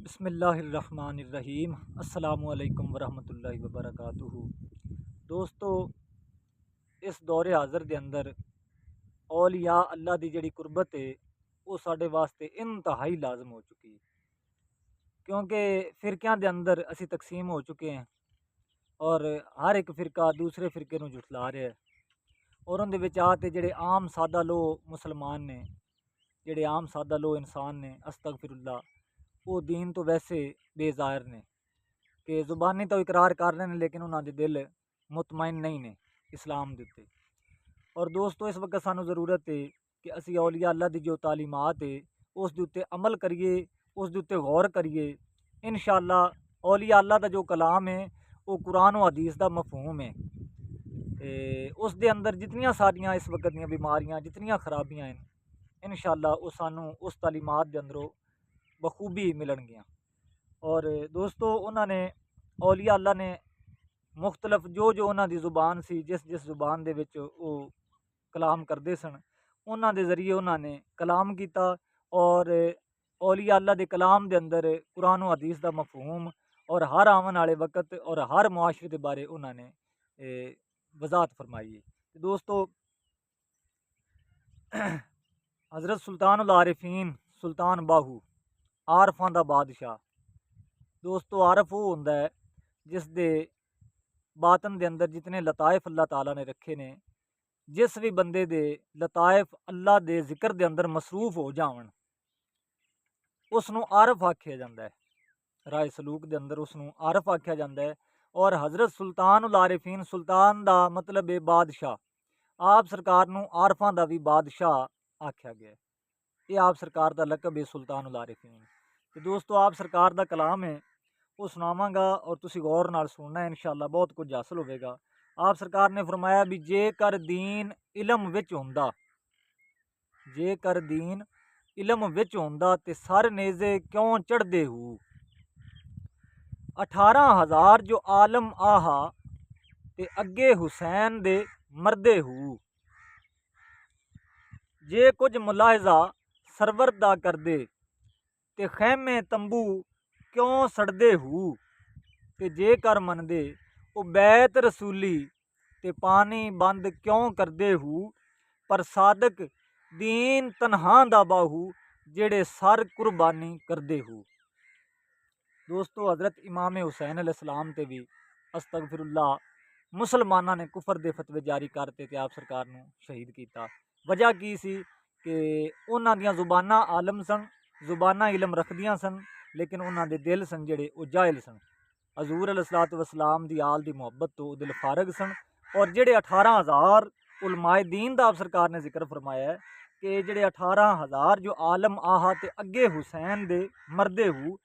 बिस्मिल्लाहिर्रहमानिर्रहीम। अस्सलामुअलैकुम वरहमतुल्लाहि वबरकातुहू। दोस्तों, इस दौरे हाज़र के अंदर औलिया अल्लाह की जिहड़ी कुर्बत है वो साढ़े वास्ते इंतहाई लाजम हो चुकी है, क्योंकि फ़िरक़ियां के अंदर असी तकसीम हो चुके हैं और हर एक फ़िरका दूसरे फ़िरके नूं झुठला रहा है। और उहदे विच आ ते जिहड़े आम सादा लो मुसलमान ने, जिहड़े आम सादा लो इंसान ने, अस्तगफिरुल्लाह, वो दीन तो वैसे बेज़ाहिर ने कि ज़ुबानी तो इकरार कर रहे हैं लेकिन उन्होंने दे दिल मुतमईन नहीं ने इस्लाम दे उत्ते। और दोस्तों, इस वक्त सानू ज़रूरत है कि असी औलिया अल्लाह की जो तालीमात है उस दे उत्ते अमल करिए, उस दे उत्ते गौर करिए। इंशाअल्लाह औलिया अल्लाह का जो कलाम है वो कुरान और हदीस का मफहूम है। उस दे अंदर जितनियां सारियां इस वक्त दीयां बीमारियां, जितनियां खराबियां हैं, इंशाअल्लाह वो सानू उस तालीमात के अंदरों बखूबी मिलणगियां। और दोस्तों, उन्होंने औलिया अल्लाह ने मुख्तलिफ जो जो उन्हों की ज़ुबान सी, जिस जिस ज़ुबान दे विच वो कलाम करते सन, उन्हों के ज़रिए उन्होंने कलाम किया। और औलिया अल्लाह के कलाम के अंदर कुरान और हदीस का मफहूम और हर आवन वाले वक्त और हर मुआशरे के बारे उन्होंने वजाहत फरमाई है। दोस्तों, हज़रत सुल्तान उल आरिफीन सुल्तान बाहू, आरफां दा बादशाह। दोस्तों, आरफ वो होंदा है जिस दे बातन दे अंदर जितने लताइफ अल्लाह ताला ने रखे ने, जिस भी बंदे दे लताइफ अल्लाह दे जिक्र दे अंदर मसरूफ हो जावन, उसनू आरफ आख्या जाता है। राय सलूक दे अंदर उसनू आरफ आख्या जाता है। और हज़रत सुल्तान उल आरिफीन, सुल्तान दा मतलब है बादशाह, आप सरकार नू आरफां दा भी बादशाह आख्या गया है। ये आप सरकार दा लकब है सुल्तान उल आरिफीन। तो दोस्तों, आप सरकार दा कलाम है वो सुनावांगा और तुसी गौर नाल सुनना है, इंशाअल्लाह बहुत कुछ हासिल होवेगा। आप सरकार ने फरमाया भी जेकर दीन इलम विच हुंदा, जेकर दीन इलम विच हुंदा ते सर नेज़े क्यों चढ़दे हू। 18,000 जो आलम आहा ते अगे हुसैन दे मरदे हू। जे कुछ मुलाहिजा सरवर दा करदे ते खैमे तंबू क्यों सड़दे हू। ते जेकर मनदे ओ बैत रसूली ते पानी बंद क्यों करदे हू। पर सादक दीन तनहा दा बाहू जेड़े सर कुर्बानी करदे हू। दोस्तों, हज़रत इमाम हुसैन अलैहिस्सलाम ते भी अस्तगफिरुल्लाह मुसलमाना ने कुफर दे फतवे जारी करते ते आप सरकार नू शहीद किया। वजह की सी कि उन्हां दियां ज़ुबानां आलम सन, ज़ुबानां इलम रखदियां सन, लेकिन उन्हां दे दिल सन जेड़े वो जाहिल सन। हजूर अलैहिस्सलातु वस्सलाम दी आल दी मुहब्बत तो दिल फारग सन। और जेड़े 18,000 उलमाए दीन दा आप सरकार ने जिक्र फरमाया है कि जेड़े 18,000 जो आलम आहा ते अगे हुसैन दे मरदे हू।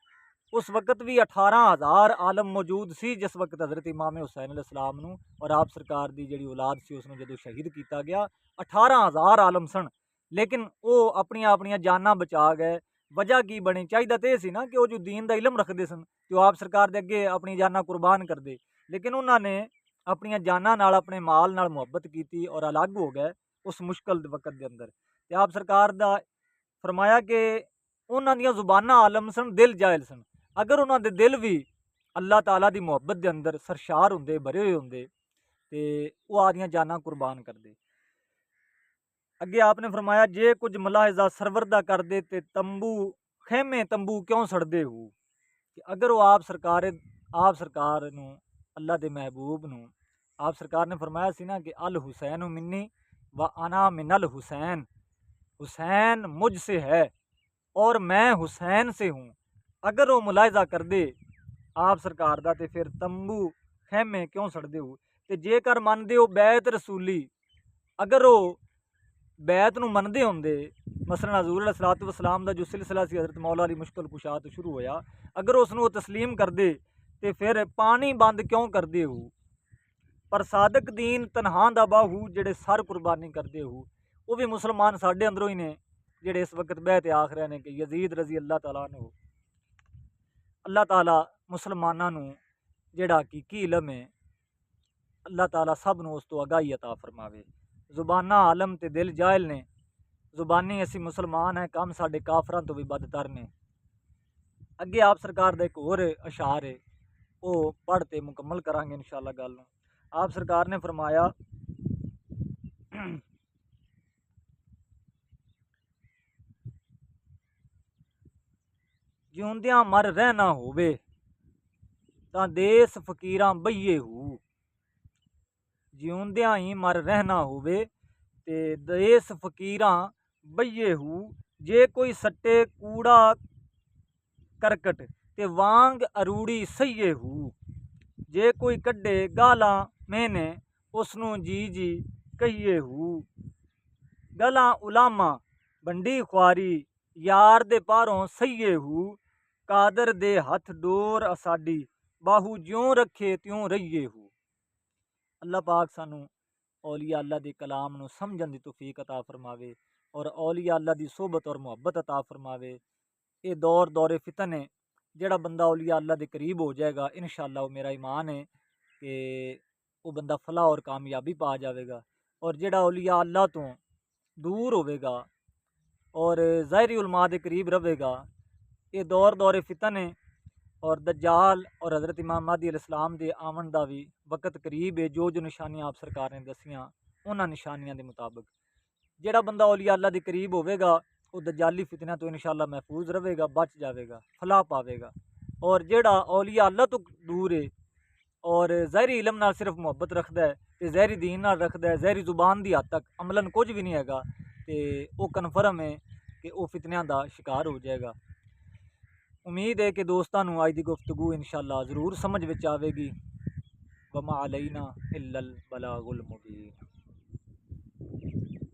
उस वक्त भी 18,000 आलम मौजूद सी जिस वक्त हज़रत इमाम हुसैन अलैहिस्सलाम नू और आप सरकार दी जिहड़ी औलाद सी उसनू जदों शहीद किया गया, 18,000 आलम सन, लेकिन वो अपनियां अपनियां जानां बचा गए। वजह की बनी? चाहिदा ते सी ना कि वो जो दीन दा इलम रखदे सन ते आप सरकार दे अगे अपनी जानां कुर्बान कर दे, लेकिन उन्होंने अपनियां जानां नाल, अपने माल नाल मुहब्बत की और अलग हो गए उस मुश्किल वक्त के अंदर। ते आप सरकार दा फरमाया कि उन्हां दियां ज़ुबानां आलम सन, दिल जाहिल सन। अगर उन्हां दे दिल भी अल्लाह ताला दी मुहब्बत के अंदर सरशार होंदे, भरे हुए होंदे, ते वो आदियां जानां कुर्बान कर दे। अगे आपने फरमाया जे कुछ मुलाहिजा सरवर दा कर दे ते तंबू खेमे तंबू क्यों सड़दे हू। कि अगर वो आप सरकार नू, अल्लाह दे महबूब नू, आप सरकार ने फरमाया सी ना कि अल हुसैन मिन्नी व अना मिनल हुसैन, हुसैन मुझसे है और मैं हुसैन से हूँ। अगर वो मुलाहिजा कर दे आप सरकार दा ते फिर तंबू खैमे क्यों सड़दे हो। ते जेकर मनदे हो बैत रसूली, अगर वो बैत नू मनदे होंदे, मसलन हजूर अलैहिस्सलातु वस्सलाम दा जो सिलसिला सी हज़रत मौला अली मुश्किल कुशा तो शुरू होया, अगर उसनू तस्लीम कर दे ते फिर पानी बंद क्यों करदे हो। पर सादक दीन तनहा दा बाहू जेड़े सर कुर्बानी करदे हो। वो भी मुसलमान साढ़े अंदरों ही ने जेड़े इस वक्त बहते आख रहे हैं कि यजीद रजी अल्लाह तआला ने हो। अल्लाह ताला मुसलमाना नू जेड़ा हकीकी इलम है, अल्लाह ताला सब नू उस तो आगाही अता फरमावे। ज़ुबाना आलम ते दिल जाहिल ने। ज़ुबानी असी मुसलमान हैं, कम साडे काफरां तो भी बदतर ने। अगे आप सरकार का एक होर अशार है वो पढ़ते मुकम्मल करांगे इंशाअल्लाह गल नूं। आप सरकार ने फरमाया ਜਿਉਂਦਿਆਂ मर रहना होवे तां देस फकीरां बईए हू। ਜਿਉਂਦਿਆਂ ही मर रहना होवे ते देस फकीरां बईए हू। जे कोई सट्टे कूड़ा करकट ते वांग अरूड़ी सहीए हू। जे कोई कड्डे गालां मैंने उसनूं जी जी कहिए हू। गलां उलामा बंडी ख्वारी यार दे पारों सहीए हू। कादर दे हथ डोर असाडी बाहू ज्यों रखे त्यों रहिए हू। अल्लाह पाक सानू औलिया अल्लाह दे कलाम नूं समझण दी तौफीक अता फरमावे और औलिया अल्लाह दी सोबत और मुहब्बत अता फरमावे। ये दौरे फितन है, जेड़ा बंदा औलिया अल्लाह दे करीब हो जाएगा इंशाअल्लाह मेरा ईमान है कि वो बंदा फलाह और कामयाबी पा जाएगा। और जेड़ा औलिया अल्लाह तो दूर होवेगा और ज़ाहिरी उलमा दे करीब रहेगा, ये दौरे फितन है और दज्जाल और हज़रत इमाम महदी अलैहिस्सलाम दे आवन दा भी वक़्त करीब है। जो निशानियां आप सरकार ने दसियां उन्हां निशानियां दे मुताबिक जेड़ा बंदा औलिया अल्लाह दे करीब होवेगा वो दज्जाली फितनों तो इंशाअल्लाह महफूज रहेगा, बच जाएगा, फलाह पावेगा। और जेड़ा औलिया अल्लाह तो दूर है और ज़ाहिरी इलम नाल सिर्फ मुहब्बत रखता है तो ज़ाहिरी दीन नाल रखता है, ज़ाहिरी जुबान दी हद तक अमलन कुछ भी नहीं हैगा, तो वो कन्फर्म है कि वो फितनों का शिकार हो जाएगा। उम्मीद है कि दोस्तों अज की गुफ्तगू इंशाअल्लाह ज़रूर समझ विच आवेगी। वमा अलैना इल्लल बलागुल मुबीन।